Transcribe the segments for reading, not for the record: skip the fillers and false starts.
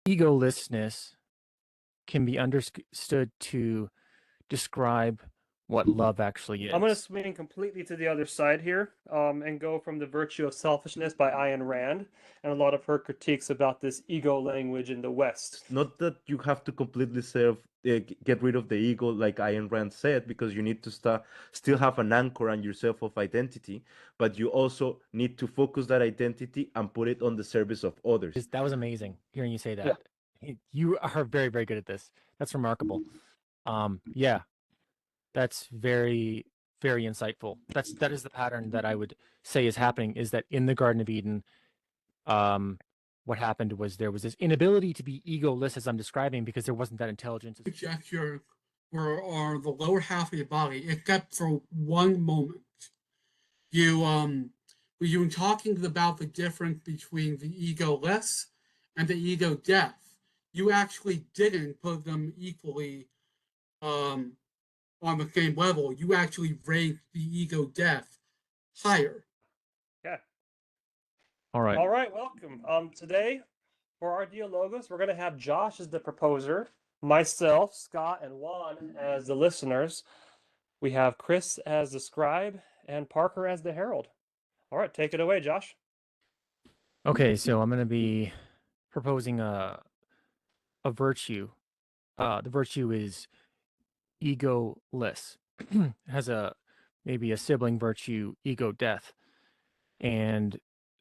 Egolessness can be understood to describe what love actually I'm going to is. swing completely to the other side here and go from The Virtue of Selfishness by Ayn Rand and a lot of her critiques about this ego language in the West. Not that you have to completely get rid of the ego, like Ayn Rand said, because you need to still have an anchor and yourself of identity, but you also need to focus that identity and put it on the service of others. That was amazing hearing you say Yeah. that. You are very, very good at this. That's remarkable. Yeah, that's very, very insightful. That is the pattern that I would say is happening, is that in the Garden of Eden, what happened was there was this inability to be egoless, as I'm describing, because there wasn't that intelligence. Gesture or the lower half of your body, except for one moment. When you were talking about the difference between the egoless and the ego death, you actually didn't put them equally on the same level. You actually raised the ego death higher. Yeah. All right. All right, welcome. Today, for our dialogos, we're going to have Josh as the proposer, myself, Scott, and Juan as the listeners. We have Chris as the scribe and Parker as the herald. All right, take it away, Josh. Okay, so I'm going to be proposing a virtue. The virtue is egoless. It has maybe a sibling virtue, ego death. And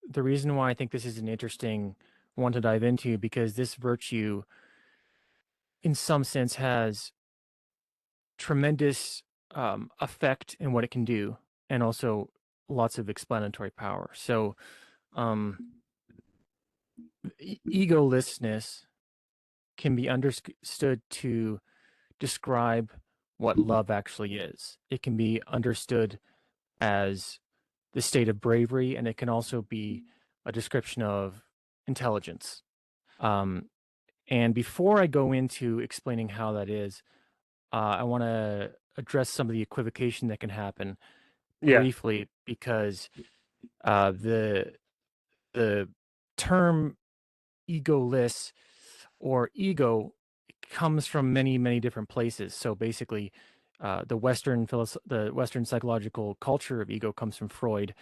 the reason why I think this is an interesting one to dive into, because this virtue, in some sense, has tremendous effect in what it can do, and also lots of explanatory power. So, egolessness can be understood to describe what love actually is. It can be understood as the state of bravery, and it can also be a description of intelligence. And before I go into explaining how that is, I want to address some of the equivocation that can happen briefly, because the term egoless or ego comes from many, many different places. So basically, the Western psychological culture of ego comes from Freud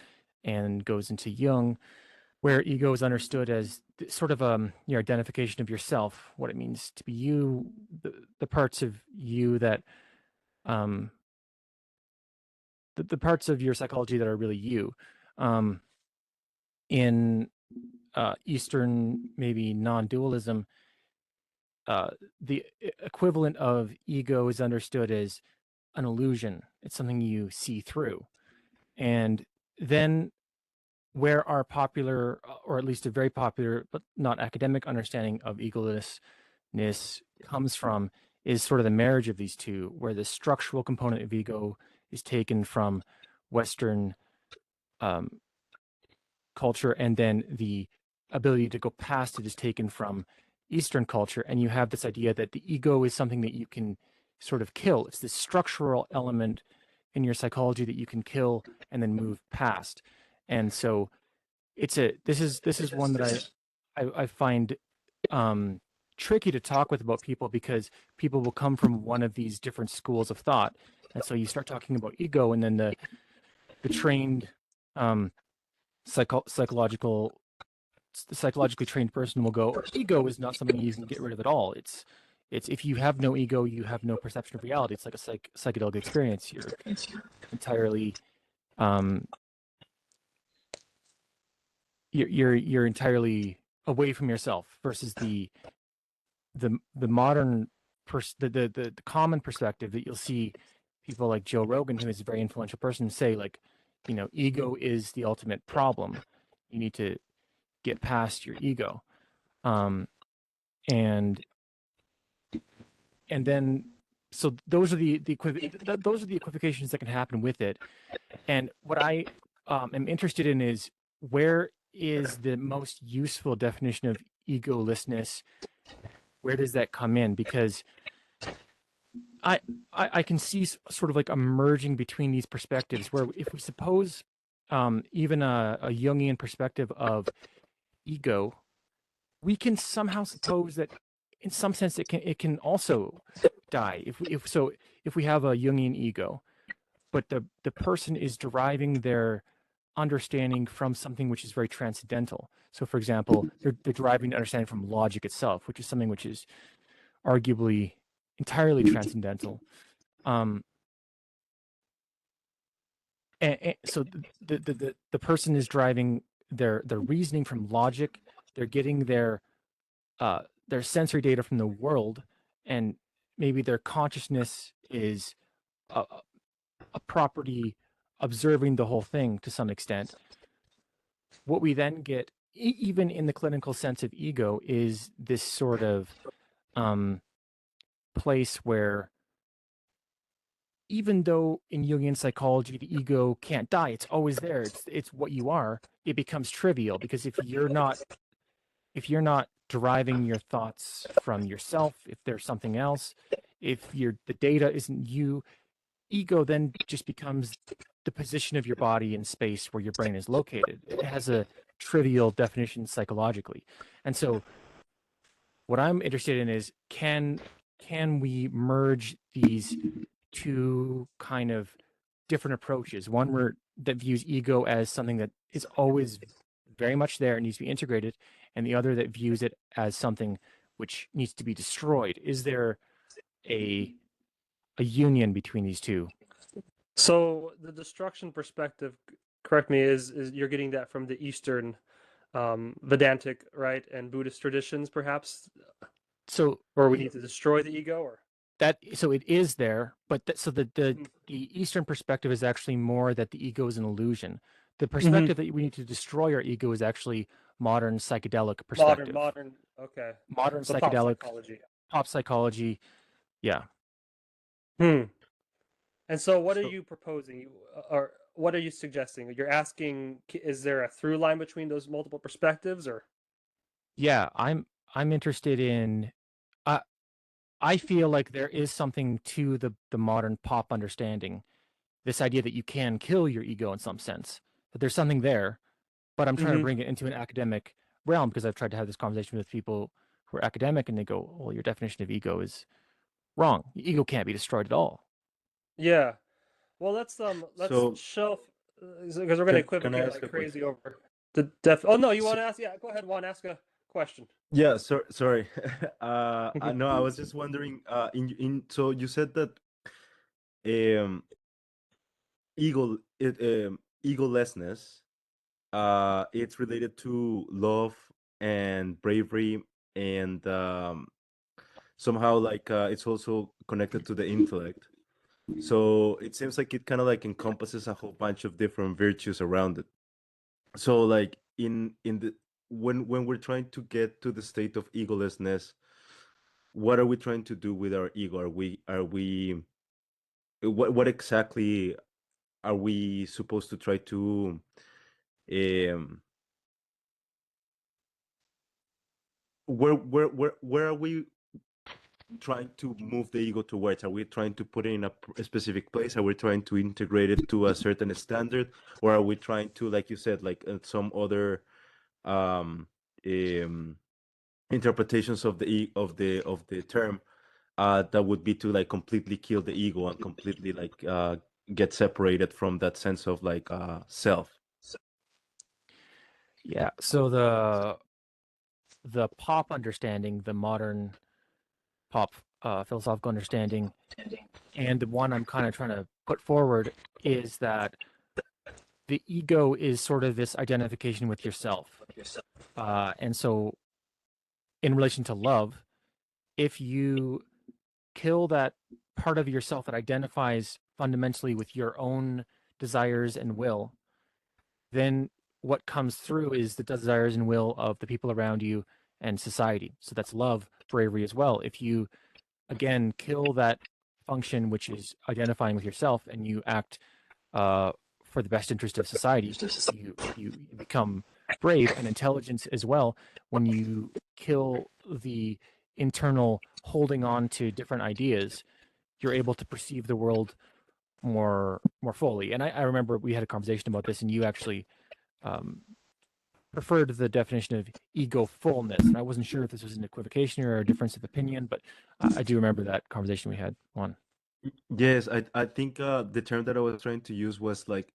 and goes into Jung, where ego is understood as sort of your identification of yourself, what it means to be you, the parts of you that the parts of your psychology that are really you. In Eastern, maybe non-dualism, the equivalent of ego is understood as an illusion. It's something you see through. And then where our popular, or at least a very popular, but not academic understanding of egolessness comes from, is sort of the marriage of these two, where the structural component of ego is taken from Western culture, and then the ability to go past it is taken from Eastern culture. And you have this idea that the ego is something that you can sort of kill. It's this structural element in your psychology that you can kill and then move past. And so this is one that I find tricky to talk with about people, because people will come from one of these different schools of thought. And so you start talking about ego, and then the trained psychologically trained person will go, ego is not something you can get rid of at all. It's if you have no ego, you have no perception of reality. It's like a psychedelic experience. You're entirely you're entirely away from yourself, versus the modern the common perspective that you'll see people like Joe Rogan, who is a very influential person, say, like, ego is the ultimate problem. You need to get past your ego. And then, so those are the equivocations that can happen with it. And what I am interested in is, where is the most useful definition of egolessness? Where does that come in? Because I can see sort of like a merging between these perspectives, where if we suppose even a Jungian perspective of ego, we can somehow suppose that in some sense it can also die if we have a Jungian ego, but the person is deriving their understanding from something which is very transcendental. So for example, they're deriving understanding from logic itself, which is something which is arguably entirely transcendental. And so the person is driving their reasoning from logic. They're getting their sensory data from the world, and maybe their consciousness is a property observing the whole thing to some extent. What we then get, even in the clinical sense of ego, is this sort of place where, even though in Jungian psychology the ego can't die, it's always there. It's what you are. It becomes trivial because if you're not deriving your thoughts from yourself, if there's something else, if the data isn't you, ego then just becomes the position of your body in space where your brain is located. It has a trivial definition psychologically. And so what I'm interested in is can we merge these two kind of different approaches? One that views ego as something that is always very much there and needs to be integrated, and the other that views it as something which needs to be destroyed. Is there a union between these two? So the destruction perspective, correct me, is you're getting that from the Eastern Vedantic, right, and Buddhist traditions, perhaps? So, or we need to destroy the ego, or so it is there, but the Eastern perspective is actually more that the ego is an illusion. The perspective that we need to destroy our ego is actually modern psychedelic perspective. Modern, okay. Modern So psychedelic, pop psychology. Yeah. And so what are you proposing, or what are you suggesting? You're asking, is there a through line between those multiple perspectives, or? Yeah, I'm interested in, I feel like there is something to the modern pop understanding, this idea that you can kill your ego in some sense, that there's something there, but I'm trying to bring it into an academic realm because I've tried to have this conversation with people who are academic and they go, well, your definition of ego is wrong. Ego can't be destroyed at all. Yeah. Well, let's shelf, because we're going to equivocate like crazy over the oh no, you want to ask? Yeah, go ahead, Juan, ask a question. Yeah, sorry. No, I was just wondering. So you said that egolessness, it's related to love and bravery, and somehow like it's also connected to the intellect. So it seems like it kind of like encompasses a whole bunch of different virtues around it. So like in the when we're trying to get to the state of egolessness, what are we trying to do with our ego? Are we what exactly are we supposed to try to where are we trying to move the ego towards? Are we trying to put it in a specific place? Are we trying to integrate it to a certain standard, or are we trying to, like you said, like some other um, interpretations of the term that would be to like completely kill the ego and completely like get separated from that sense of like self? Yeah. So the pop understanding, the modern pop philosophical understanding, and the one I'm kind of trying to put forward is that the ego is sort of this identification with yourself. And so in relation to love, if you kill that part of yourself that identifies fundamentally with your own desires and will, then what comes through is the desires and will of the people around you and society. So that's love, bravery as well. If you, again, kill that function which is identifying with yourself and you act for the best interest of society, you become brave, and intelligence as well. When you kill the internal holding on to different ideas, you're able to perceive the world more fully. And I remember we had a conversation about this, and you actually preferred the definition of ego fullness, and I wasn't sure if this was an equivocation or a difference of opinion, but I do remember that conversation we had. One. Yes, I think the term that I was trying to use was like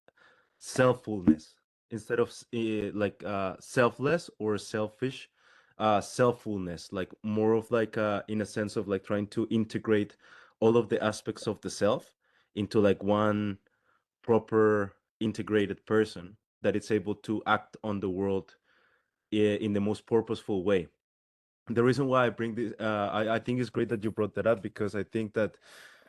self-fullness instead of like selfless or selfish. Self-fullness, like more of like in a sense of like trying to integrate all of the aspects of the self into like one proper integrated person that is able to act on the world in the most purposeful way. The reason why I bring this, I think it's great that you brought that up, because I think that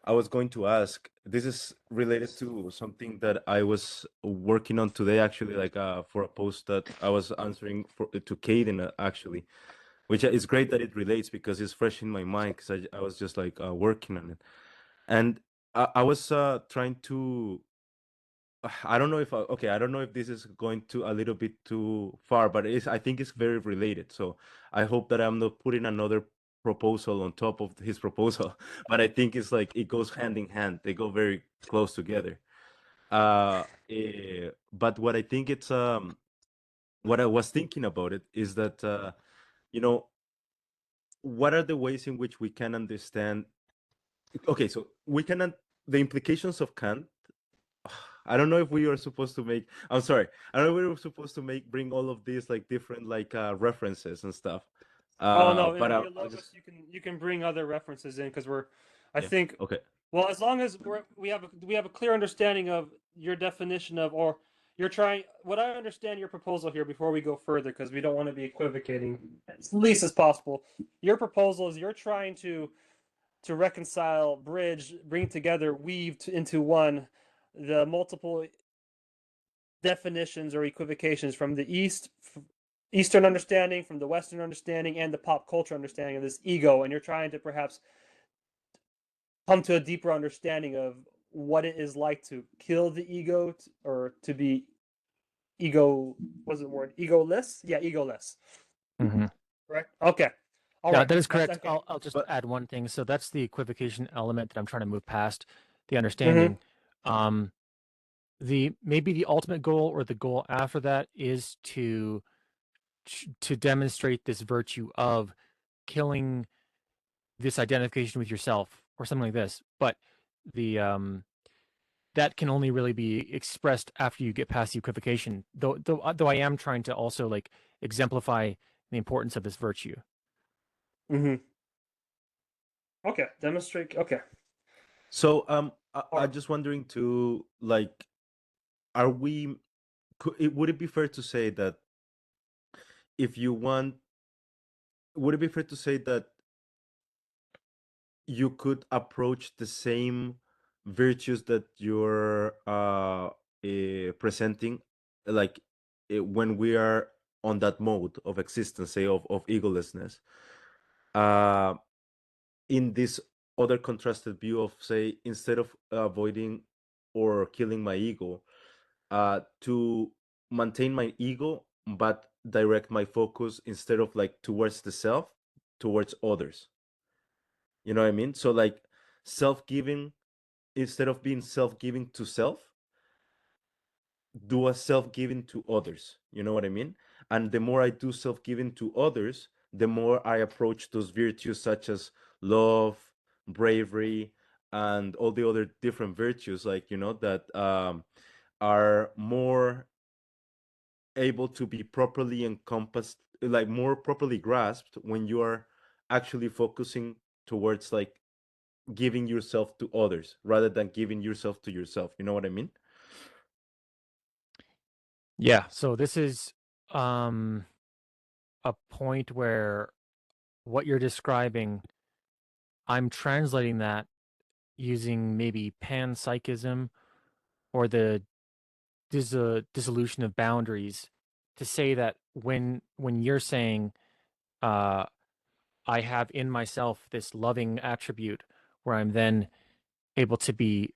I was going to ask, this is related to something that I was working on today, actually, like for a post that I was answering for, to Khaden, actually, which is great that it relates because it's fresh in my mind, because I was just like working on it. And I was trying to, I don't know if okay, I don't know if this is going to a little bit too far, but I think it's very related. So I hope that I'm not putting another proposal on top of his proposal, but I think it's like it goes hand in hand. They go very close together. But what I think it's what I was thinking about it is that you know, what are the ways in which we can understand? Okay, so we can the implications of Kant. I don't know if we are supposed to make. I'm sorry. I don't know if we were supposed to bring all of these like different like references and stuff. Oh no, in But I'll diaLogos just you can bring other references in because I yeah. think Okay. well, as long as we have a clear understanding of your definition of, or you're trying, what I understand your proposal here before we go further, because we don't want to be equivocating as least as possible. Your proposal is you're trying to reconcile, bridge, bring together, weave into one the multiple definitions or equivocations from the Eastern understanding, from the Western understanding, and the pop culture understanding of this ego, and you're trying to perhaps come to a deeper understanding of what it is like to kill the ego, or to be what's the word, egoless? Yeah, egoless. Mm-hmm. Correct? Okay. All Yeah, right. that is That's correct. okay. I'll just But add one thing. So that's the equivocation element that I'm trying to move past the Mm-hmm. understanding. Maybe the ultimate goal or the goal after that is to demonstrate this virtue of killing this identification with yourself or something like this. But the that can only really be expressed after you get past the equivocation. Though I am trying to also like exemplify the importance of this virtue. Mm-hmm. Okay. Demonstrate. Okay. so All I'm right. just wondering too, like, are we? Would it be fair to say that if you want, would it be fair to say that you could approach the same virtues that you're presenting, like when we are on that mode of existence, say of egolessness, uh, in this other contrasted view of, say, instead of avoiding or killing my ego, to maintain my ego but direct my focus instead of like towards the self, towards others. You know what I mean? So like self-giving, instead of being self-giving to self, do a self-giving to others. You know what I mean? And the more I do self-giving to others, the more I approach those virtues such as love, bravery, and all the other different virtues, like, you know, that are more able to be properly encompassed, like more properly grasped when you are actually focusing towards like giving yourself to others rather than giving yourself to yourself. You know what I mean? Yeah. So this is a point where what you're describing, I'm translating that using maybe panpsychism or the dissolution of boundaries to say that when you're saying uh, I have in myself this loving attribute where I'm then able to be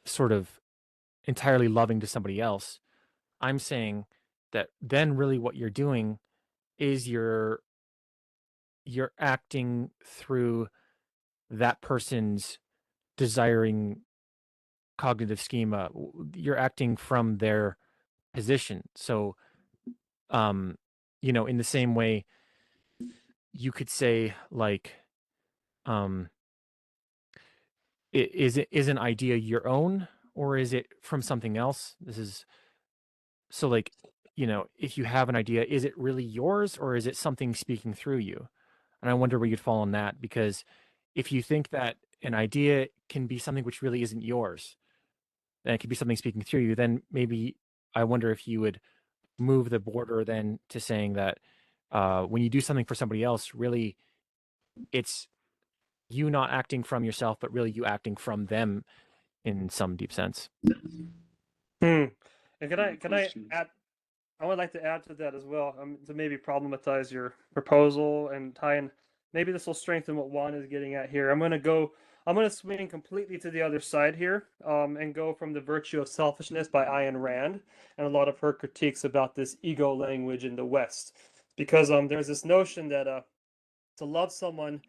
sort of entirely loving to somebody else, I'm saying that then really what you're doing is you're acting through that person's desiring cognitive schema. You're acting from their position. So in the same way, you could say, like, is an idea your own, or is it from something else? This is so, like, if you have an idea, is it really yours, or is it something speaking through you? And I wonder where you'd fall on that, because if you think that an idea can be something which really isn't yours, and it could be something speaking through you, then maybe I wonder if you would move the border then to saying that when you do something for somebody else, really it's you not acting from yourself, but really you acting from them in some deep sense. Hmm. And can I add? I would like to add to that as well, to maybe problematize your proposal and tie in. Maybe this will strengthen what Juan is getting at here. I'm going to swing completely to the other side here, and go from the Virtue of Selfishness by Ayn Rand and a lot of her critiques about this ego language in the West, because there's this notion that to love someone,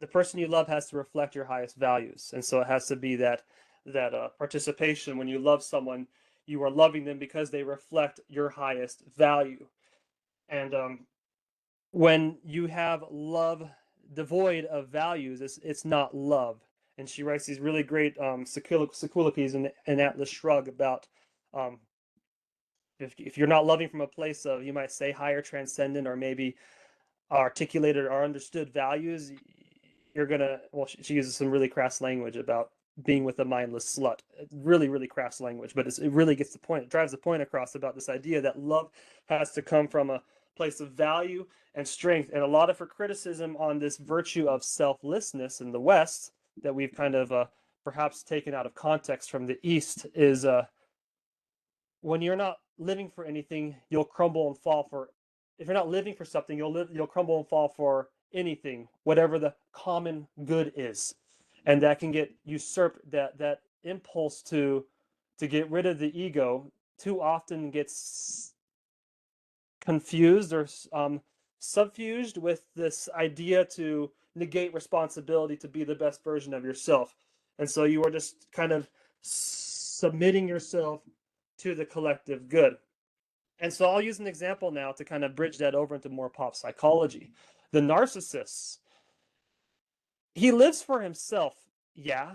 the person you love has to reflect your highest values, and so it has to be that participation. When you love someone, you are loving them because they reflect your highest value. And when you have love devoid of values, it's not love. And she writes these really great soliloquies in Atlas Shrugged about if you're not loving from a place of, you might say, higher transcendent, or maybe articulated or understood values, you're gonna, well, she uses some really crass language about being with a mindless slut. Really, really crass language, but it really gets the point. It drives the point across about this idea that love has to come from a place of value and strength. And a lot of her criticism on this virtue of selflessness in the West, that we've kind of perhaps taken out of context from the East, is when you're not living for anything, you'll crumble and fall for. If you're not living for something, you'll crumble and fall for anything, whatever the common good is, and that can get usurped. That impulse to get rid of the ego too often gets confused or subfused with this idea to negate responsibility to be the best version of yourself, and so you are just kind of submitting yourself to the collective good. And so I'll use an example now to kind of bridge that over into more pop psychology. The narcissist, he lives for himself, yeah,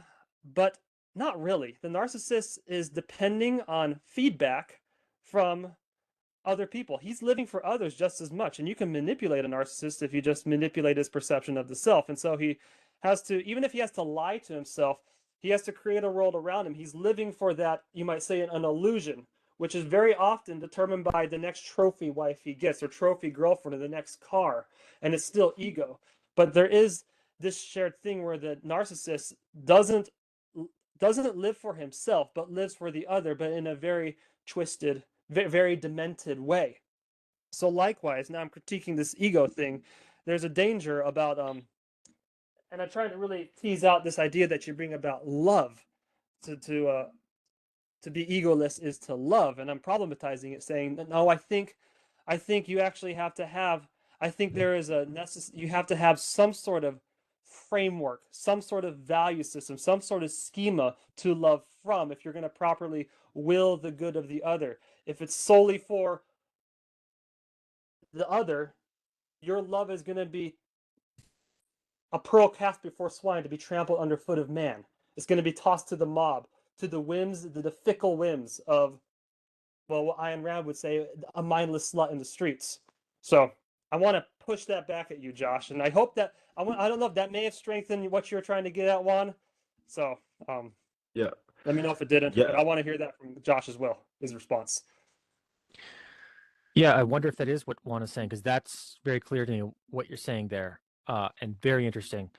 but not really. The narcissist is depending on feedback from other people. He's living for others just as much. And you can manipulate a narcissist if you just manipulate his perception of the self. And so he has to, even if he has to lie to himself, he has to create a world around him. He's living for that, you might say, an illusion, which is very often determined by the next trophy wife he gets, or trophy girlfriend, or the next car. And it's still ego. But there is this shared thing where the narcissist doesn't live for himself, but lives for the other, but in a very twisted, very demented way. So likewise, now I'm critiquing this ego thing. There's a danger about and I'm trying to really tease out this idea that you bring about love. To be egoless is to love, and I'm problematizing it, saying no. I think you actually have to have. I think there is you have to have some sort of framework, some sort of value system, some sort of schema to love from, if you're going to properly will the good of the other. If it's solely for the other, your love is going to be a pearl cast before swine, to be trampled underfoot of man. It's going to be tossed to the mob, to the whims, the fickle whims of, well, what Ayn Rand would say, a mindless slut in the streets. So I want to push that back at you, Josh, and I hope that I don't know if that may have strengthened what you're trying to get at, Juan. So Yeah. let me know if it didn't, Yeah. but I want to hear that from Josh as well, his response. Yeah, I wonder if that is what Juan is saying, because that's very clear to me what you're saying there, and very interesting.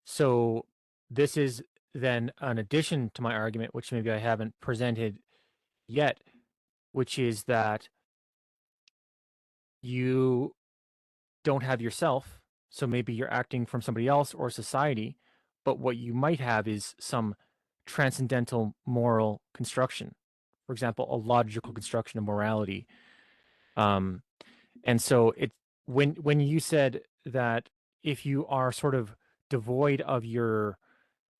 So this is then an addition to my argument, which maybe I haven't presented yet, which is that you don't have yourself, so maybe you're acting from somebody else or society, but what you might have is some transcendental moral construction. For example, a logical construction of morality. And so when you said that if you are sort of devoid of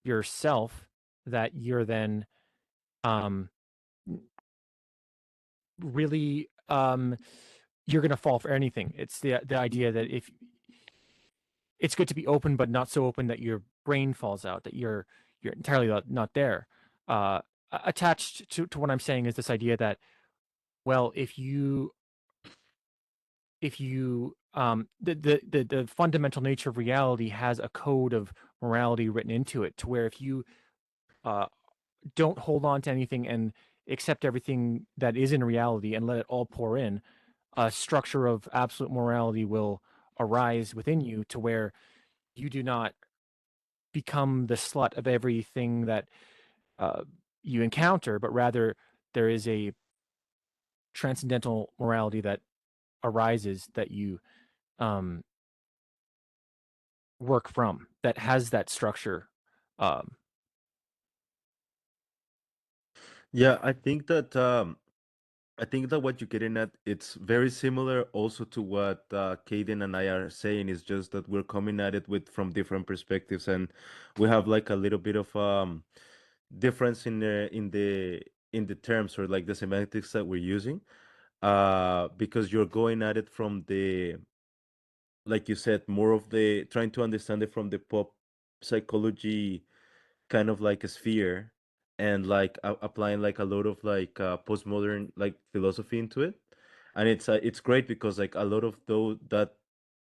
yourself, that you're then really you're going to fall for anything. It's the idea that if it's good to be open, but not so open that your brain falls out, that you're entirely not there. Attached to what I'm saying is this idea that, well, if you the fundamental nature of reality has a code of morality written into it, to where if you don't hold on to anything and accept everything that is in reality and let it all pour in, a structure of absolute morality will arise within you, to where you do not become the slut of everything that you encounter, but rather there is a transcendental morality that arises that you work from, that has that structure. Yeah, I think that what you're getting at, it's very similar also to what Khaden and I are saying. Is just that we're coming at it with from different perspectives, and we have like a little bit of difference in the terms, or like the semantics that we're using. Because you're going at it from the, like you said, more of the trying to understand it from the pop psychology kind of like a sphere, and like applying like a lot of like postmodern like philosophy into it. And it's great because like a lot of those that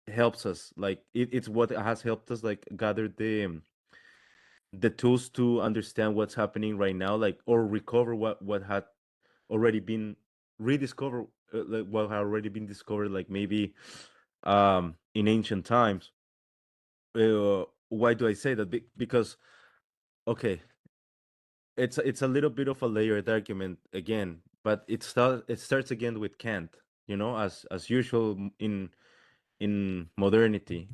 helps us, like it's what has helped us like gather the tools to understand what's happening right now, like, or recover what had already been rediscovered, like what had already been discovered, like maybe in ancient times. Why do I say that? Because, okay, it's a little bit of a layered argument again, but it starts again with Kant, as usual in modernity.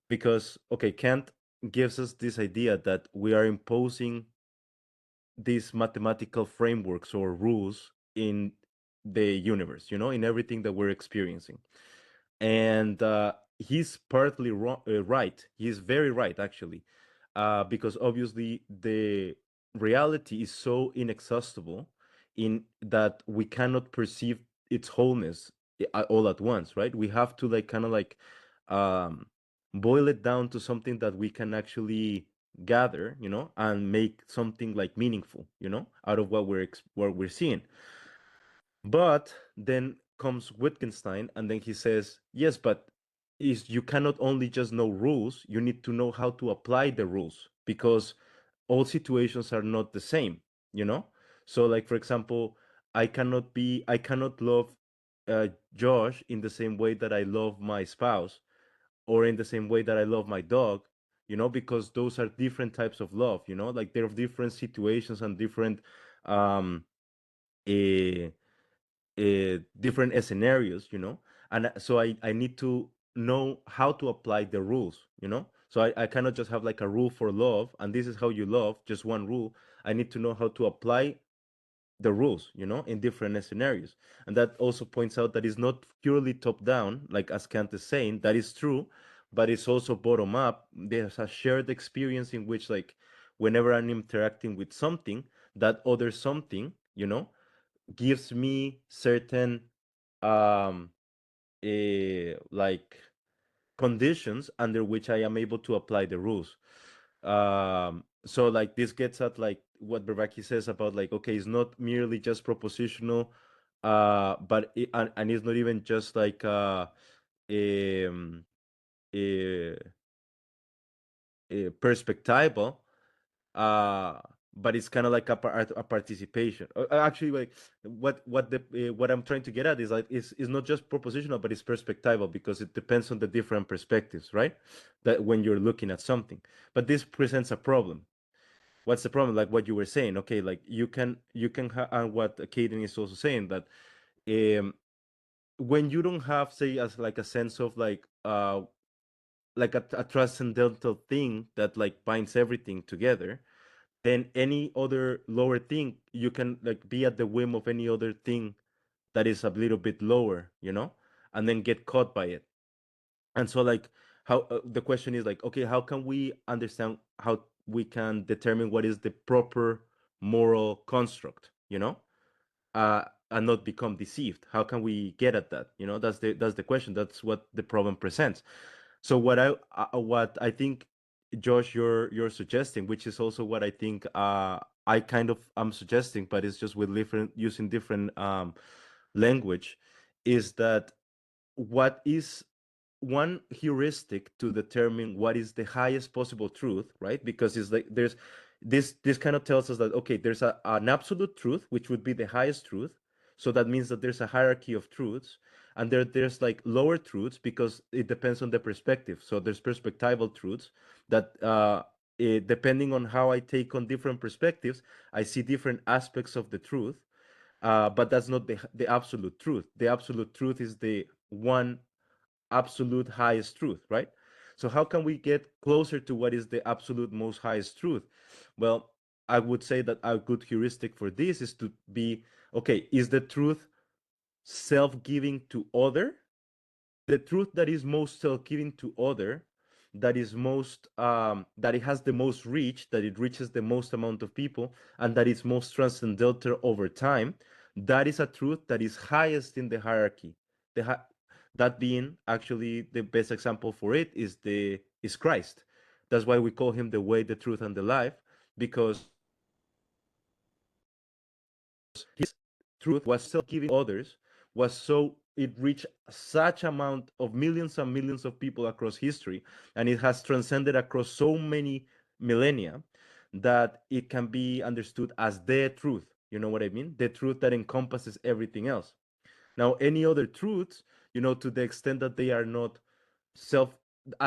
Because, okay, Kant gives us this idea that we are imposing these mathematical frameworks or rules in the universe, in everything that we're experiencing. And he's partly right. He's very right, actually, because obviously the reality is so inexhaustible in that we cannot perceive its wholeness all at once, right? We have to like kind of like um, boil it down to something that we can actually gather, and make something like meaningful, out of what we're seeing. But then comes Wittgenstein, and then he says, yes, but is you cannot only just know rules, you need to know how to apply the rules, because all situations are not the same, you know? So like, for example, I cannot love Josh in the same way that I love my spouse, or in the same way that I love my dog, because those are different types of love, like they're different situations and different um eh, different scenarios, and so I need to know how to apply the rules, so I cannot just have like a rule for love, and this is how you love, just one rule. I need to know how to apply the rules, in different scenarios. And that also points out that it's not purely top down, like as Kant is saying. That is true, but it's also bottom up. There's a shared experience in which, like, whenever I'm interacting with something, that other something, gives me certain um like conditions under which I am able to apply the rules. So like this gets at like what Bravaki says about like, okay, it's not merely just propositional, and it's not even just like um uh, perspectival, uh but it's kind of like a participation. Actually, like what I'm trying to get at is like is not just propositional, but it's perspectival, because it depends on the different perspectives, right? That when you're looking at something. But this presents a problem. What's the problem? Like what you were saying, okay, like and what Khaden is also saying, that when you don't have, say, as like a sense of like a transcendental thing that like binds everything together, then any other lower thing, you can like be at the whim of any other thing that is a little bit lower, and then get caught by it. And so like how the question is like, okay, how can we understand, how we can determine what is the proper moral construct, not become deceived? How can we get at that? You know, that's the question. That's what the problem presents. So what I think, Josh, you're suggesting, which is also what I think I kind of am suggesting, but it's just with different using different language, is that what is one heuristic to determine what is the highest possible truth, right? Because it's like there's this kind of tells us that, okay, there's an absolute truth, which would be the highest truth. So that means that there's a hierarchy of truths, and there's like lower truths because it depends on the perspective. So there's perspectival truths that depending on how I take on different perspectives, I see different aspects of the truth. But that's not the absolute truth. The absolute truth is the one absolute highest truth, right? So how can we get closer to what is the absolute most highest truth? Well, I would say that a good heuristic for this is to be, okay, is the truth self-giving to other? The truth that is most self-giving to other, that is most that it has the most reach, that it reaches the most amount of people, and that is most transcendental over time, that is a truth that is highest in the hierarchy. That being actually the best example for it is Christ. That's why we call him the way, the truth, and the life, because his truth was self-giving others, was so it reached such amount of millions and millions of people across history, and it has transcended across so many millennia, that it can be understood as the truth. You know what I mean? The truth that encompasses everything else. Now, any other truths, to the extent that they are not self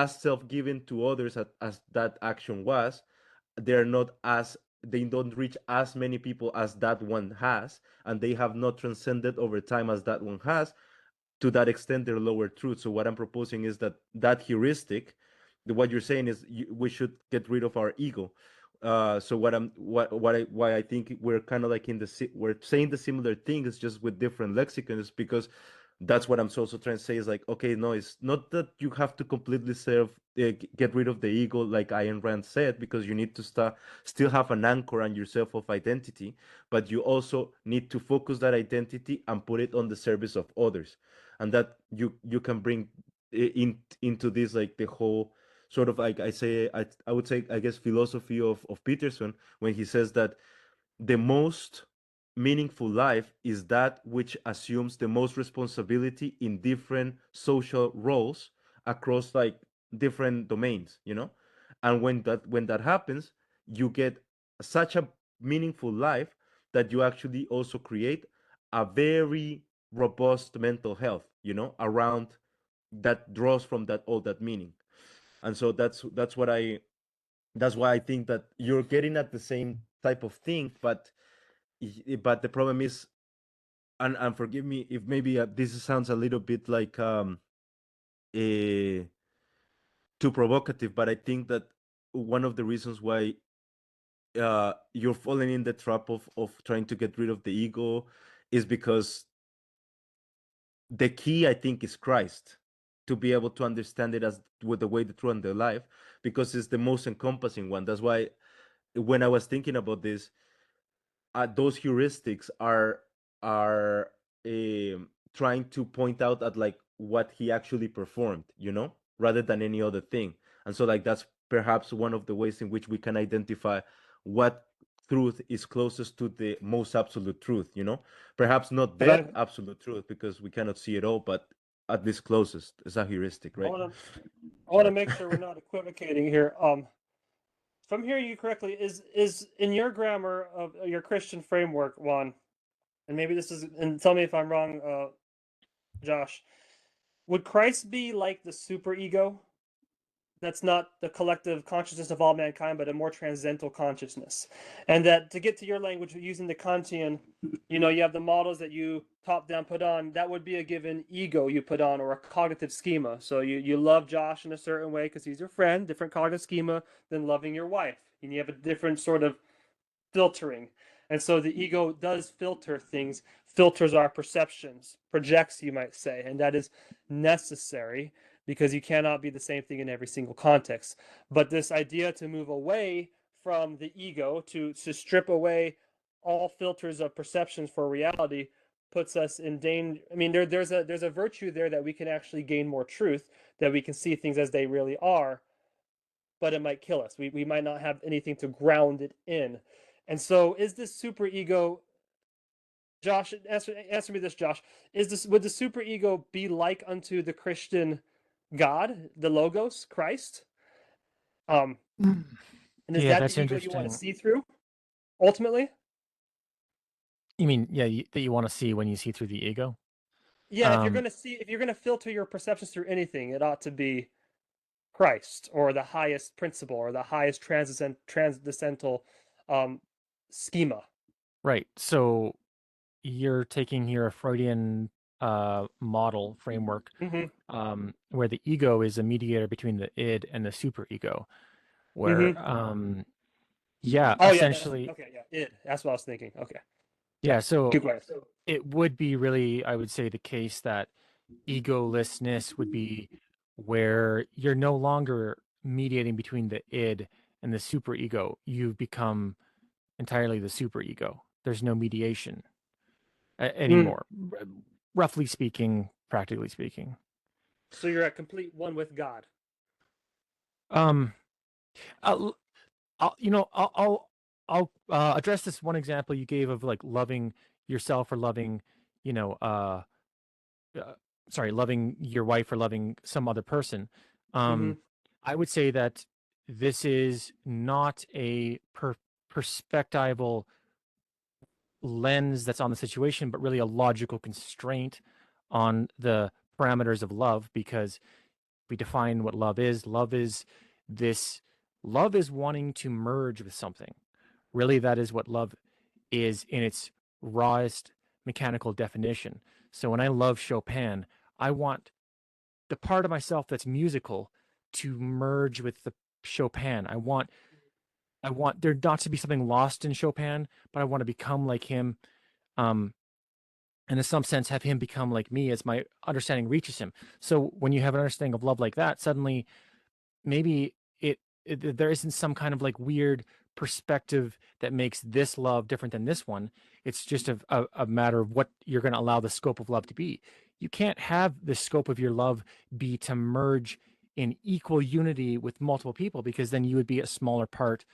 self-given to others as that action was, they're not as they don't reach as many people as that one has, and they have not transcended over time as that one has. To that extent, they're lower truth. So what I'm proposing is that heuristic, what you're saying is we should get rid of our ego. So why I think we're kind of like we're saying the similar thing, is just with different lexicons, because that's what I'm also trying to say is like, okay, no, it's not that you have to completely get rid of the ego, like Ayn Rand said, because you need to still have an anchor on yourself of identity, but you also need to focus that identity and put it on the service of others, and that you can bring into this, like the whole sort of, like I would say, I guess, philosophy of Peterson, when he says that the most meaningful life is that which assumes the most responsibility in different social roles across like different domains, and when that happens, you get such a meaningful life that you actually also create a very robust mental health, around that, draws from that all that meaning. And so that's why I think that you're getting at the same type of thing, but the problem is, and forgive me if maybe this sounds a little bit like too provocative, but I think that one of the reasons why you're falling in the trap of trying to get rid of the ego is because the key, I think, is Christ, to be able to understand it as with the way, the truth, and the life, because it's the most encompassing one. That's why when I was thinking about this, those heuristics are trying to point out at like what he actually performed, rather than any other thing. And so like that's perhaps one of the ways in which we can identify what truth is closest to the most absolute truth, perhaps not that absolute truth, because we cannot see it all, but at least closest is a heuristic, right? I want to make sure we're not equivocating here. If I'm hearing you correctly, is in your grammar of your Christian framework, Juan, and maybe this is, and tell me if I'm wrong, Josh, would Christ be like the superego? That's not the collective consciousness of all mankind, but a more transcendental consciousness. And that, to get to your language, using the Kantian, you have the models that you top down put on, that would be a given ego you put on, or a cognitive schema. So you love Josh in a certain way because he's your friend, different cognitive schema than loving your wife. And you have a different sort of filtering. And so the ego does filter things, filters our perceptions, projects, you might say, and that is necessary, because you cannot be the same thing in every single context. But this idea to move away from the ego, to strip away all filters of perceptions for reality, puts us in danger. I mean, there's a virtue there that we can actually gain more truth, that we can see things as they really are, but it might kill us. We might not have anything to ground it in. And so is this superego, Josh, answer me this, Josh. Would the superego be like unto the Christian God, the Logos, Christ? And is Yeah, that that's the ego you want to interesting. see through, ultimately? You mean, yeah, that you want to see when you see through the ego? Yeah, if you're gonna filter your perceptions through anything, it ought to be Christ or the highest principle or the highest transcendental schema. Right. So you're taking here a Freudian model framework Mm-hmm. where the ego is a mediator between the id and the superego, where Mm-hmm. yeah, Oh yeah, that's essentially, okay. Yeah, that's what I was thinking. Okay, yeah. So keep going. it would be really, I would say, the case that egolessness would be where you're no longer mediating between the id and the superego. You've become entirely the superego. There's no mediation Mm. anymore, roughly speaking, practically speaking. So you're at complete one with God. Um, I'll, I'll address this one example you gave of like loving yourself or loving, you know, loving your wife or loving some other person. Mm-hmm. I would say that this is not a perspectival lens that's on the situation, but really a logical constraint on the parameters of love, because we define what love is. Love is wanting to merge with something. Really, that is what love is in its rawest mechanical definition. So when I love Chopin, I want the part of myself that's musical to merge with the Chopin. I want there not to be something lost in Chopin, but I want to become like him. Um, and in some sense have him become like me as my understanding reaches him. So when you have an understanding of love like that, suddenly maybe there isn't some kind of like weird perspective that makes this love different than this one. It's just a matter of what you're going to allow the scope of love to be. You can't have the scope of your love be to merge in equal unity with multiple people, because then you would be a smaller part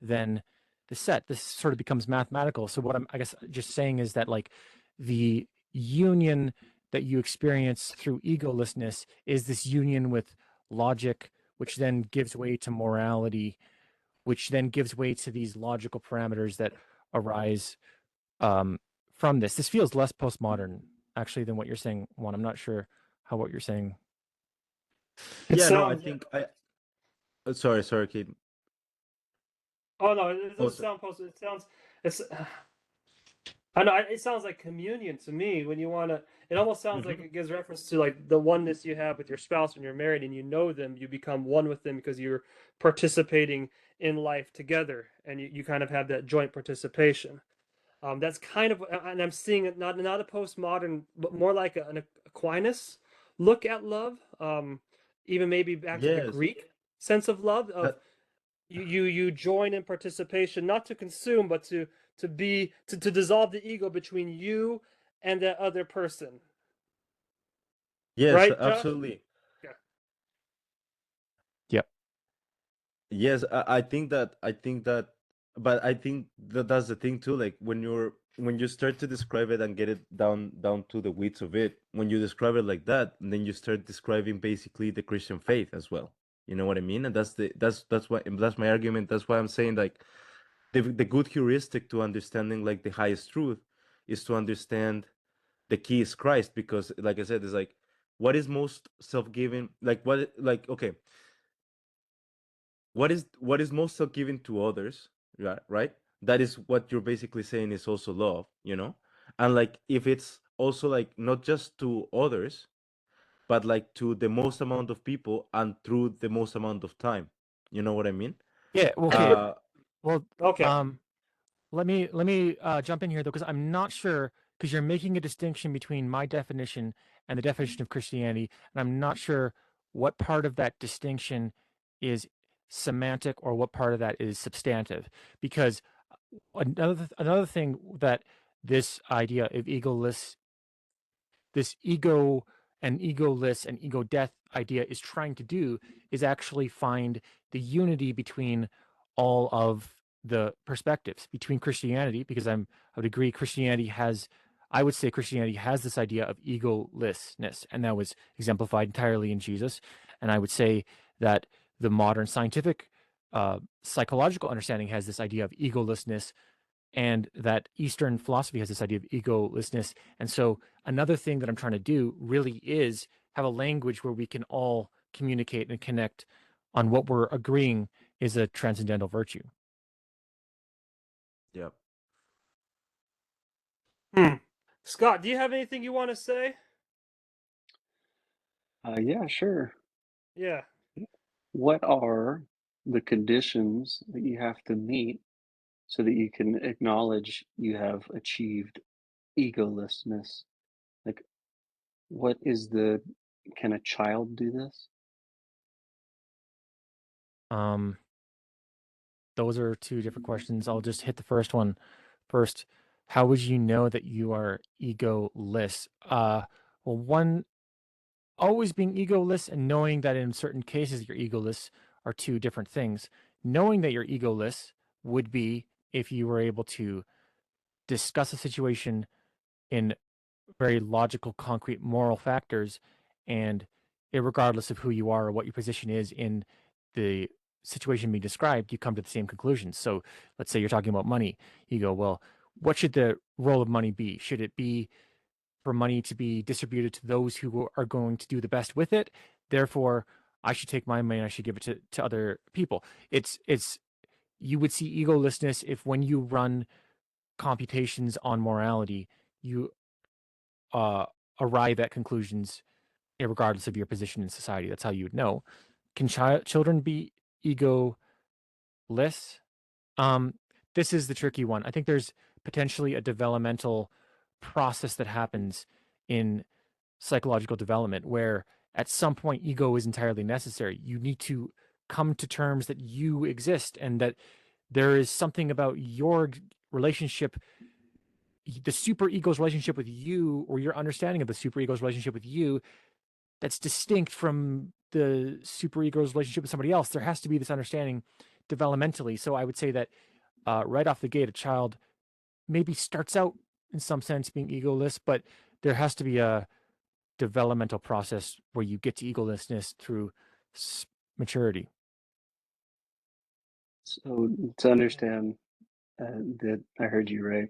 than the set. This sort of becomes mathematical. So what I'm, I guess, just saying is that like the union that you experience through egolessness is this union with logic, which then gives way to morality, which then gives way to these logical parameters that arise from this. This feels less postmodern, actually, than what you're saying, Juan. I'm not sure how what you're saying. It Yeah, no, I sounds. think I. Sorry, Kate. Oh no, it doesn't Also, sound post. It sounds. It's. I know it sounds like communion to me when you want to. It almost sounds like mhm. it gives reference to like the oneness you have with your spouse when you're married and you know them. You become one with them because you're participating in life together, and you kind of have that joint participation. That's kind of, and I'm seeing it not a postmodern, but more like an Aquinas look at love. Even maybe back to the Yes, Greek sense of love of that you join in participation, not to consume, but to dissolve the ego between you and that other person. yes, Right, Josh? absolutely. Yeah. Yep. Yes, I think that, but I think that that's the thing too. Like when you start to describe it and get it down to the weeds of it, when you describe it like that, then you start describing basically the Christian faith as well. You know what I mean? And that's my argument. That's why I'm saying like the good heuristic to understanding like the highest truth is to understand the key is Christ, because like I said, it's like what is most self-giving, like like okay, what is most self-giving to others, right? That is what you're basically saying is also love, and like if it's also like not just to others, but like to the most amount of people and through the most amount of time, you know what I mean? Yeah. Okay. uh Well, Okay. let me jump in here though, because I'm not sure, because you're making a distinction between my definition and the definition of Christianity, and I'm not sure what part of that distinction is semantic or what part of that is substantive. Because another thing that this idea of egoless this ego and egoless and ego death idea is trying to do is actually find the unity between all of the perspectives between Christianity, because I would agree I would say Christianity has this idea of egolessness, and that was exemplified entirely in Jesus. And I would say that the modern scientific psychological understanding has this idea of egolessness, and that Eastern philosophy has this idea of egolessness. And so another thing that I'm trying to do really is have a language where we can all communicate and connect on what we're agreeing is a transcendental virtue. Yep. Scott, do you have anything you want to say? Yeah, sure. Yeah. What are the conditions that you have to meet so that you can acknowledge you have achieved egolessness? Like, can a child do this? Those are two different questions. I'll just hit the first one first. How would you know that you are egoless? Well, one, always being egoless and knowing that in certain cases you're egoless are two different things. Knowing that you're egoless would be if you were able to discuss a situation in very logical, concrete, moral factors, and regardless of who you are or what your position is in the situation being described, you come to the same conclusions. So let's say you're talking about money. You go, well, what should the role of money be? Should it be for money to be distributed to those who are going to do the best with it? Therefore, I should take my money and I should give it to other people. It's you would see egolessness if when you run computations on morality, you arrive at conclusions regardless of your position in society. That's how you would know. Can children be egoless? This is the tricky one. I think there's potentially a developmental process that happens in psychological development where at some point ego is entirely necessary. You need to come to terms that you exist and that there is something about your relationship, the superego's relationship with you, or your understanding of the superego's relationship with you, that's distinct from the superego's relationship with somebody else. There has to be this understanding developmentally. So I would say that right off the gate, a child maybe starts out in some sense being egoless, but there has to be a developmental process where you get to egolessness through maturity. So to understand that I heard you right,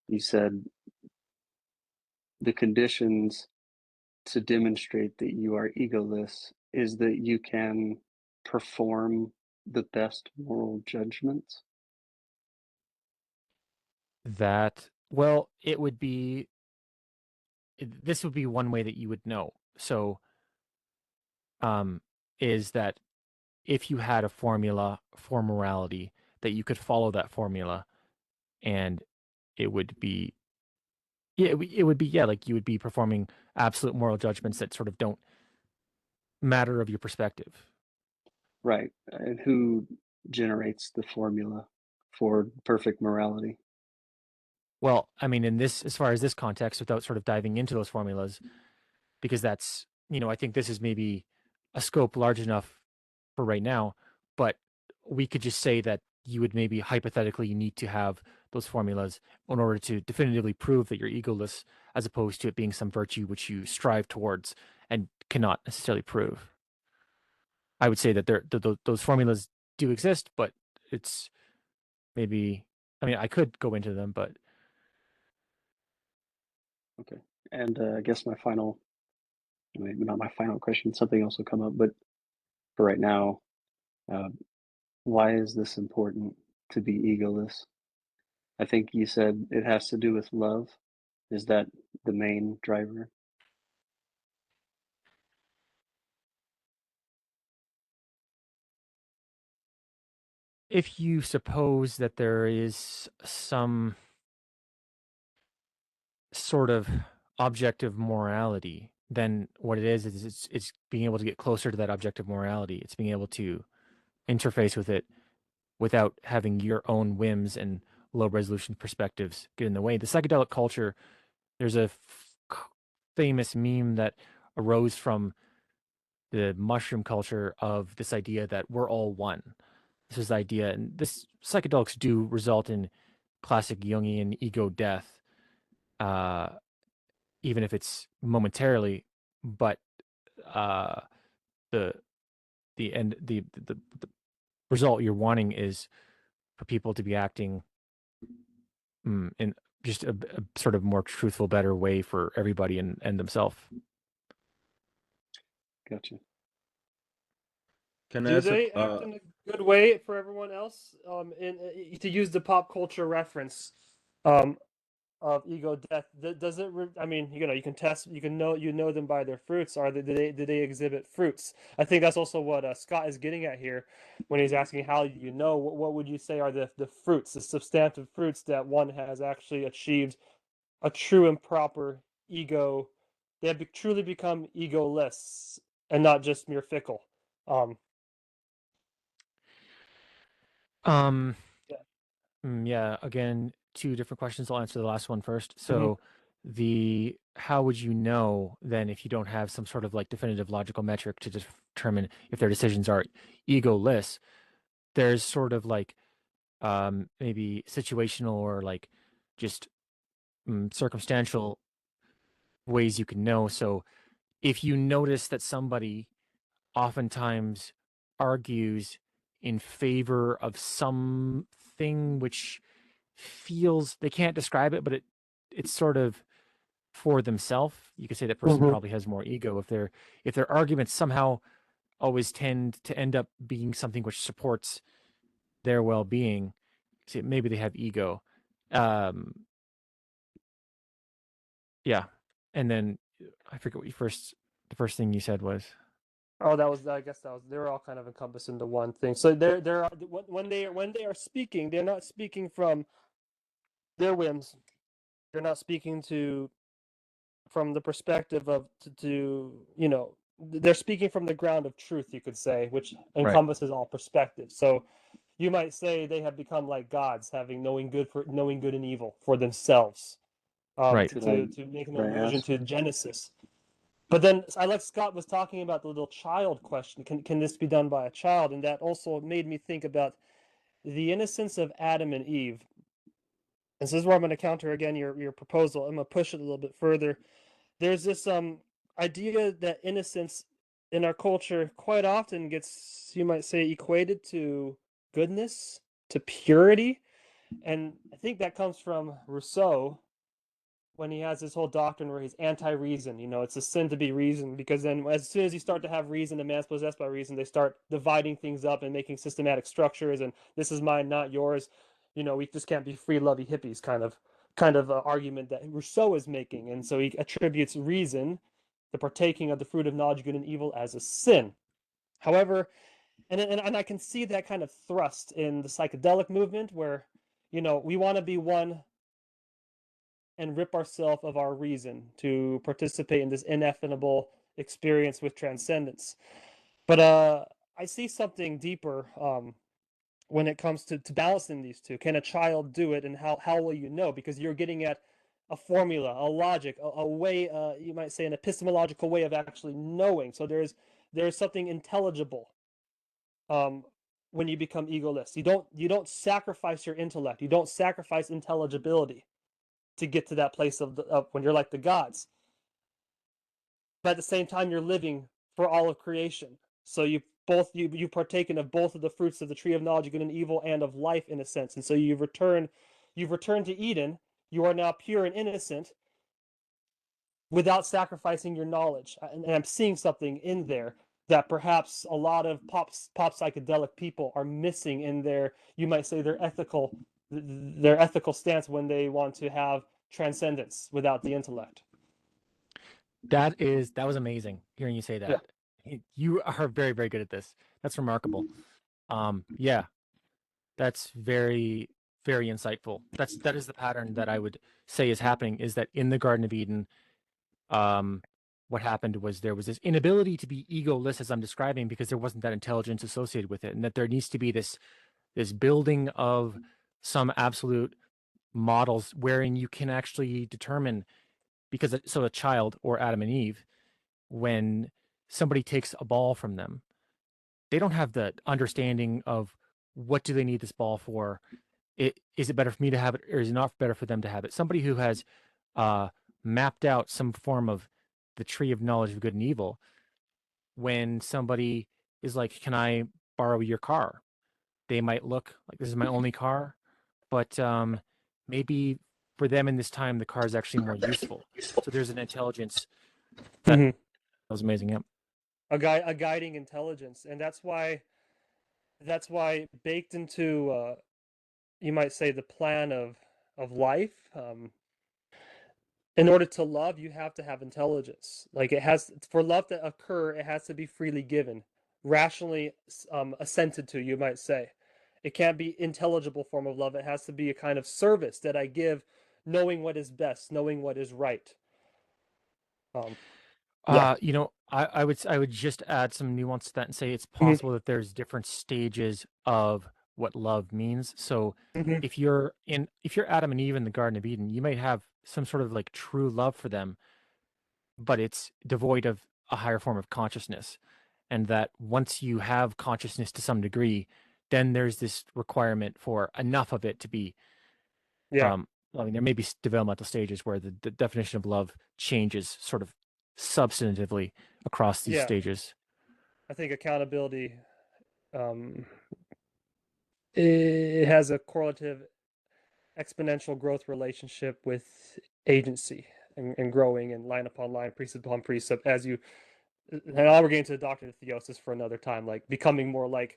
you said the conditions to demonstrate that you are egoless is that you can perform the best moral judgments. That, well, it would be, this would be one way that you would know. So, is that if you had a formula for morality, that you could follow that formula and it would be, yeah, it would be, yeah, like you would be performing absolute moral judgments that sort of don't matter of your perspective. Right. And who generates the formula for perfect morality? Well, I mean, in this, as far as this context, without sort of diving into those formulas, because that's, I think this is maybe a scope large enough for right now, but we could just say that you would maybe hypothetically need to have those formulas in order to definitively prove that you're egoless, as opposed to it being some virtue which you strive towards and cannot necessarily prove. I would say that those formulas do exist, but it's maybe, I mean, I could go into them, but. Okay. And I guess maybe not my final question, something else will come up, but for right now, uh, why is this important to be egoless? I think you said it has to do with love. Is that the main driver? If you suppose that there is some sort of objective morality, then what it is it's being able to get closer to that objective morality. It's being able to interface with it without having your own whims and low resolution perspectives get in the way. The psychedelic culture, there's a famous meme that arose from the mushroom culture of this idea that we're all one. This is the idea, and this psychedelics do result in classic Jungian ego death, uh, even if it's momentarily. But uh, the the result you're wanting is for people to be acting in just a sort of more truthful, better way for everybody and themselves. Gotcha. Can I Do ask they act in a good way for everyone else? To use the pop culture reference of ego death, does it? I mean, you can test, you know them by their fruits. Do they exhibit fruits? I think that's also what Scott is getting at here when he's asking how you know. What would you say are the fruits, the substantive fruits that one has actually achieved a true and proper ego? They have truly become egoless and not just mere fickle. Um, Yeah. yeah, again, two different questions. I'll answer the last one first. Mhm. So how would you know then if you don't have some sort of like definitive logical metric to determine if their decisions are egoless? There's sort of like maybe situational or like just circumstantial ways you can know. So if you notice that somebody oftentimes argues in favor of something which feels they can't describe it, but it's sort of for themselves. You could say that person Mhm. probably has more ego if their arguments somehow always tend to end up being something which supports their well-being. See, maybe they have ego. Yeah, and then I forget what the first thing you said was. Oh, that was. I guess that was. They're all kind of encompassed into one thing. So they're when they are speaking, they're not speaking from their whims. They're not speaking from the perspective of they're speaking from the ground of truth, you could say, which Right. encompasses all perspectives. So you might say they have become like gods, having knowing good and evil for themselves. Right. To make an Could I allusion ask? to Genesis. But then I like Scott was talking about the little child question. Can this be done by a child? And that also made me think about the innocence of Adam and Eve. And so this is where I'm going to counter again your proposal. I'm going to push it a little bit further. There's this idea that innocence in our culture quite often gets, you might say, equated to goodness, to purity. And I think that comes from Rousseau, when he has this whole doctrine where he's anti-reason. It's a sin to be reason, because then as soon as you start to have reason and man's possessed by reason, they start dividing things up and making systematic structures, and this is mine, not yours. We just can't be free lovey hippies kind of argument that Rousseau is making. And so he attributes reason, the partaking of the fruit of knowledge, good and evil, as a sin. However, and I can see that kind of thrust in the psychedelic movement, where we want to be one and rip ourselves of our reason to participate in this ineffable experience with transcendence. But I see something deeper when it comes to balancing these two. Can a child do it, and how will you know? Because you're getting at a formula, a logic, a way, you might say an epistemological way of actually knowing. So there's something intelligible when you become egoless. You don't sacrifice your intellect. You don't sacrifice intelligibility to get to that place of when you're like the gods. But at the same time, you're living for all of creation. So you've partaken of both of the fruits of the tree of knowledge of good and evil, and of life, in a sense. And so you've returned to Eden. You are now pure and innocent without sacrificing your knowledge. And I'm seeing something in there that perhaps a lot of pop psychedelic people are missing in their, you might say, their ethical stance when they want to have transcendence without the intellect. That was amazing hearing you say that. Yeah. You are very, very good at this. That's remarkable. Yeah, that's very, very insightful. That is the pattern that I would say is happening, is that in the Garden of Eden, what happened was there was this inability to be egoless, as I'm describing, because there wasn't that intelligence associated with it, and that there needs to be this building of some absolute models wherein you can actually determine, because so a child or Adam and Eve, when somebody takes a ball from them, they don't have the understanding of what do they need this ball for. Is it better for me to have it, or is it not better for them to have it? Somebody who has mapped out some form of the tree of knowledge of good and evil, when somebody is like, can I borrow your car? They might look like, this is my only car, but maybe for them in this time, the car is actually more useful. So there's an intelligence that was amazing. Yep. A guiding intelligence, and that's why baked into you might say the plan of life. In order to love, you have to have intelligence. Like, it has, for love to occur, it has to be freely given, rationally assented to, you might say. It can't be intelligible form of love. It has to be a kind of service that I give, knowing what is best, knowing what is right. You know, I would just add some nuance to that and say it's possible that there's different stages of what love means. So if you're Adam and Eve in the Garden of Eden, you might have some sort of like true love for them, but it's devoid of a higher form of consciousness. And that once you have consciousness to some degree, then there's this requirement for enough of it to be I mean, there may be developmental stages where the definition of love changes sort of substantively across these stages. I think accountability, it has a correlative exponential growth relationship with agency and growing and line upon line, precept upon precept, as you, and now we're getting to the doctrine of theosis for another time, like becoming more like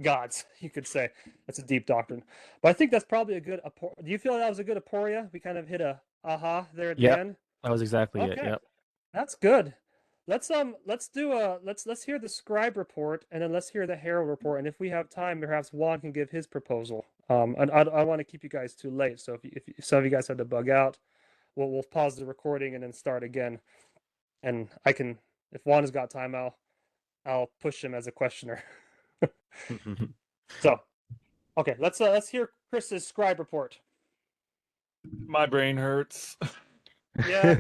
gods, you could say. That's a deep doctrine. But I think that's probably a good, do you feel that was a good aporia? We kind of hit a aha there at the end. That was exactly it. Yep. That's good. Let's hear the Scribe report, and then let's hear the Herald report. And if we have time, perhaps Juan can give his proposal. And I want to keep you guys too late. So if some of you guys had to bug out, we'll pause the recording and then start again. And I can, if Juan has got time, I'll push him as a questioner. So, okay, let's hear Chris's Scribe report. My brain hurts. Yeah.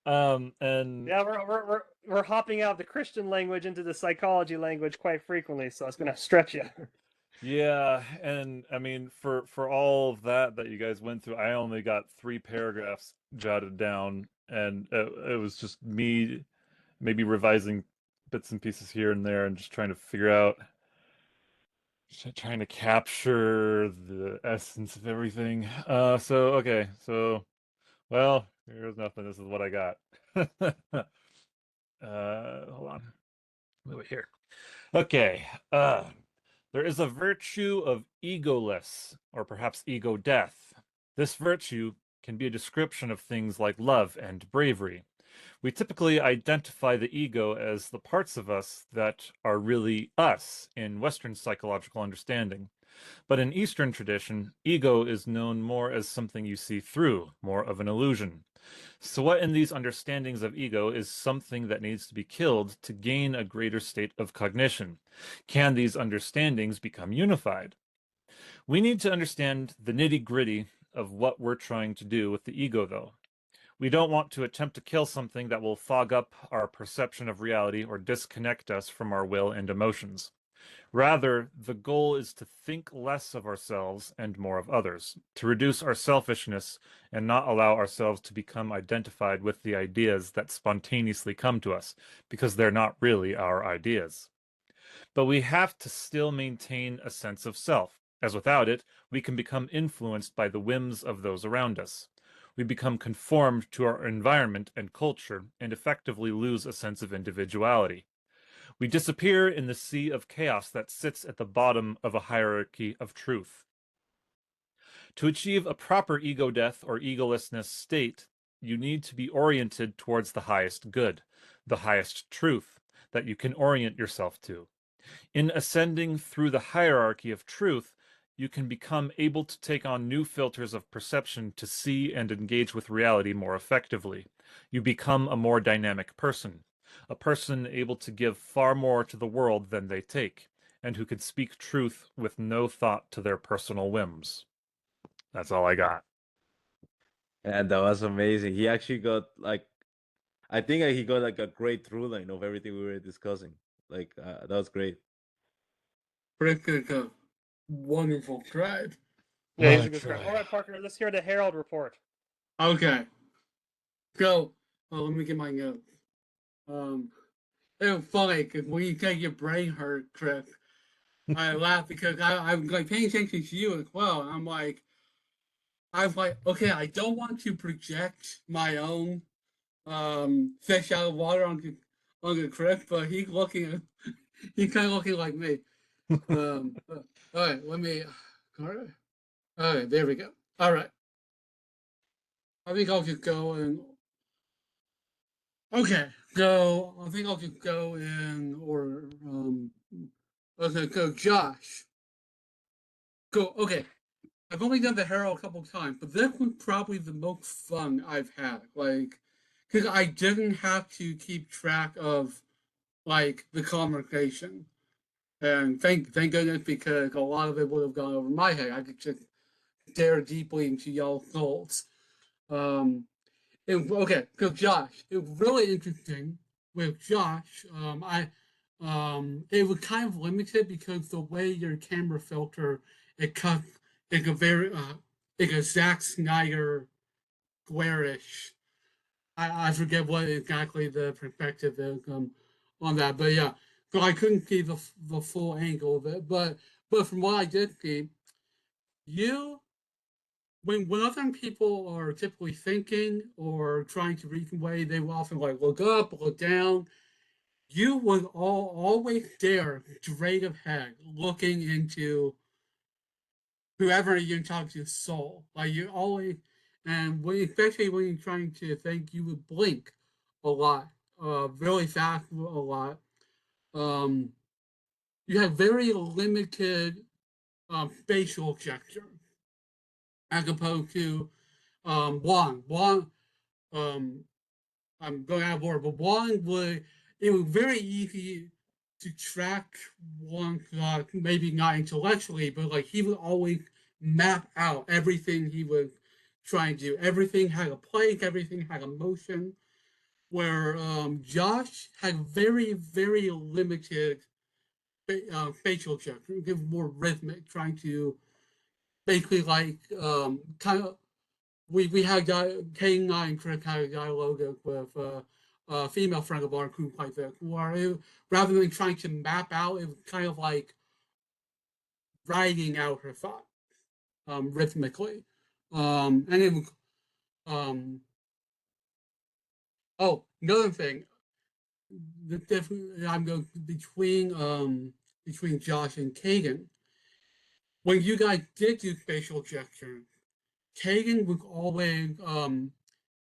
And yeah, we're hopping out of the Christian language into the psychology language quite frequently, so it's gonna stretch you. Yeah, and I mean, for all of that you guys went through, I only got 3 paragraphs jotted down, and it was just me maybe revising bits and pieces here and there, and just trying to figure out, trying to capture the essence of everything. Okay, so, well, here's nothing. This is what I got. Hold on. Move it here. Okay. There is a virtue of egoless, or perhaps ego death. This virtue can be a description of things like love and bravery. We typically identify the ego as the parts of us that are really us in Western psychological understanding. But in Eastern tradition, ego is known more as something you see through, more of an illusion. So what in these understandings of ego is something that needs to be killed to gain a greater state of cognition? Can these understandings become unified? We need to understand the nitty-gritty of what we're trying to do with the ego, though. We don't want to attempt to kill something that will fog up our perception of reality or disconnect us from our will and emotions. Rather, the goal is to think less of ourselves and more of others, to reduce our selfishness and not allow ourselves to become identified with the ideas that spontaneously come to us, because they're not really our ideas. But we have to still maintain a sense of self, as without it, we can become influenced by the whims of those around us. We become conformed to our environment and culture and effectively lose a sense of individuality. We disappear in the sea of chaos that sits at the bottom of a hierarchy of truth. To achieve a proper ego death or egolessness state, you need to be oriented towards the highest good, the highest truth that you can orient yourself to. In ascending through the hierarchy of truth, you can become able to take on new filters of perception to see and engage with reality more effectively. You become a more dynamic person, a person able to give far more to the world than they take, and who can speak truth with no thought to their personal whims. That's all I got. And that was amazing. He actually got like, I think he got like a great through line of everything we were discussing. Like that was great. Rick is a wonderful scribe. Yeah, he's a good scribe. All right, Parker, let's hear the Herald report. Okay. So, let me get my notes. It was funny because when you say your brain hurt, Chris, I laugh because I'm like paying attention to you as well. And I'm like, okay, I don't want to project my own fish out of water on the Chris, but he's kind of looking like me. All right, let me. All right, there we go. All right, I think I'll just go and. Okay, so I think I'll just go in order. Okay, go Josh. Go. Okay, I've only done the Herald a couple of times, but this was probably the most fun I've had. Like, because I didn't have to keep track of like the conversation, and thank goodness because a lot of it would have gone over my head. I could just stare deeply into y'all's souls. Okay, so Josh, it was really interesting with Josh. It was kind of limited because the way your camera filter it cut like a very like a Zack Snyder squarish. I forget what exactly the perspective is on that, but yeah, so I couldn't see the full angle of it. But from what I did see, you when other people are typically thinking or trying to reconvey, they will often like look up, look down. You was always there, straight ahead, looking into whoever you're talking to soul. Like you always, and especially when you're trying to think, you would blink a lot, really fast a lot. Um, you have very limited facial gesture as opposed to Juan. Juan, um, I'm going out of order, but Juan would, it was very easy to track one, maybe not intellectually, but like he would always map out everything he was trying to do. Everything had a place, everything had a motion, where Josh had very, very limited facial gesture, more rhythmic, trying to basically like kind of we had Khaden and I and Chris had a dialogue with a female friend of ours who like this, where rather than trying to map out, it was kind of like writing out her thought rhythmically. And it was, oh, another thing, the difference I'm going between Josh and Khaden. When you guys did do facial gestures, Khaden was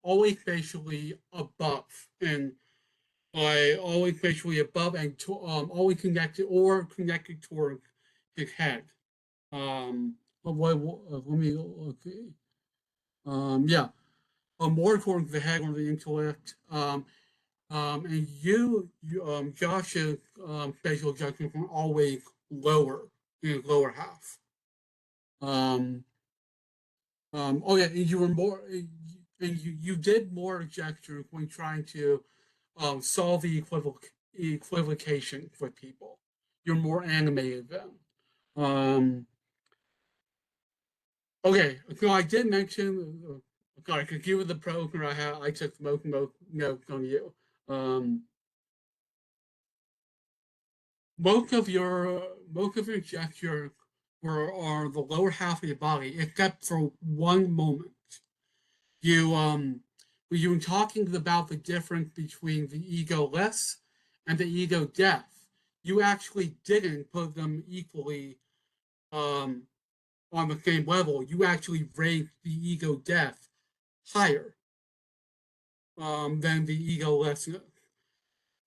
always basically above and always basically above and always connected toward his head. Let me okay. Yeah, more towards the head or the intellect. And Josh's facial judgment were always lower in the lower half. Oh yeah, and you were more, and you did more gestures when trying to solve the equivocation with people. You're more animated then. Okay, so I did mention. I could give you the program I had. I took most notes on you. Most of your gestures are the lower half of your body, except for one moment. You when you were talking about the difference between the egoless and the ego death, you actually didn't put them equally on the same level. You actually raised the ego death higher than the egolessness.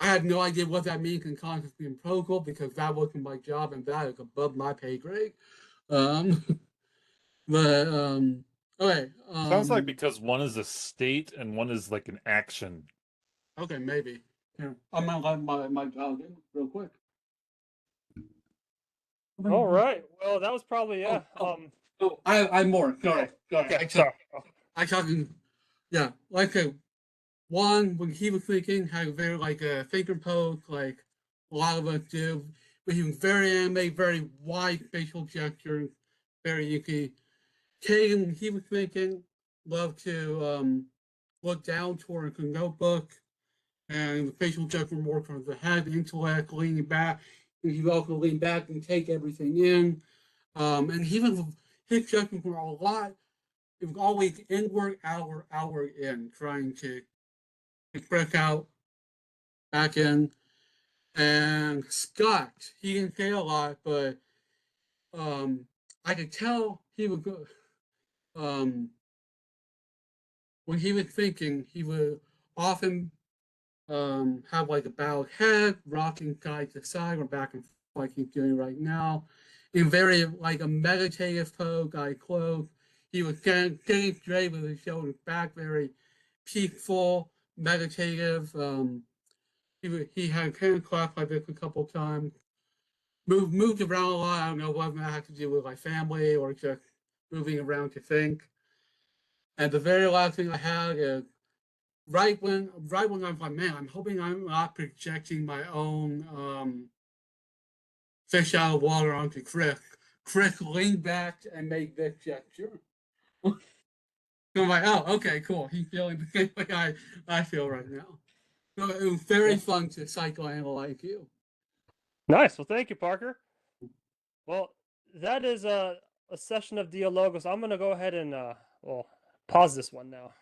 I had no idea what that means in consciously and protocol because that wasn't my job and that is above my pay grade. Um, but okay. Sounds like because one is a state and one is like an action. Okay, maybe. Yeah. I'm gonna let my dog in real quick. All right. Well, that was probably yeah. I have more. Sorry. Yeah, I sorry. I talking, yeah, like a Juan, when he was thinking, had a very like a thinker poke, like a lot of us do, but he was very anime, very wide facial gestures, very yuki. Khaden, when he was thinking, loved to look down toward a notebook, and the facial gesture more towards the head, intellect, leaning back, and he also lean back and take everything in. And he was his judgments were a lot. It was always inward, outward, in, trying to express out, back in. And Scott, he didn't say a lot, but I could tell he would go. When he was thinking, he would often have like a bowed head, rocking side to side or back and forth like he's doing right now. In very like a meditative pose, eye closed. He was getting straight with his shoulders back, very peaceful, meditative. He had kind of clapped like this a couple of times. Moved around a lot. I don't know what that had to do with my family or just moving around to think. And the very last thing I had is right when I'm like, man, I'm hoping I'm not projecting my own fish out of water onto Chris. Chris leaned back and made this gesture. So I'm like, oh, okay, cool. He's feeling the same way I feel right now. So it was very fun to psychoanalyze you. Nice. Well, thank you, Parker. Well, that is a session of dialogos. I'm going to go ahead and pause this one now.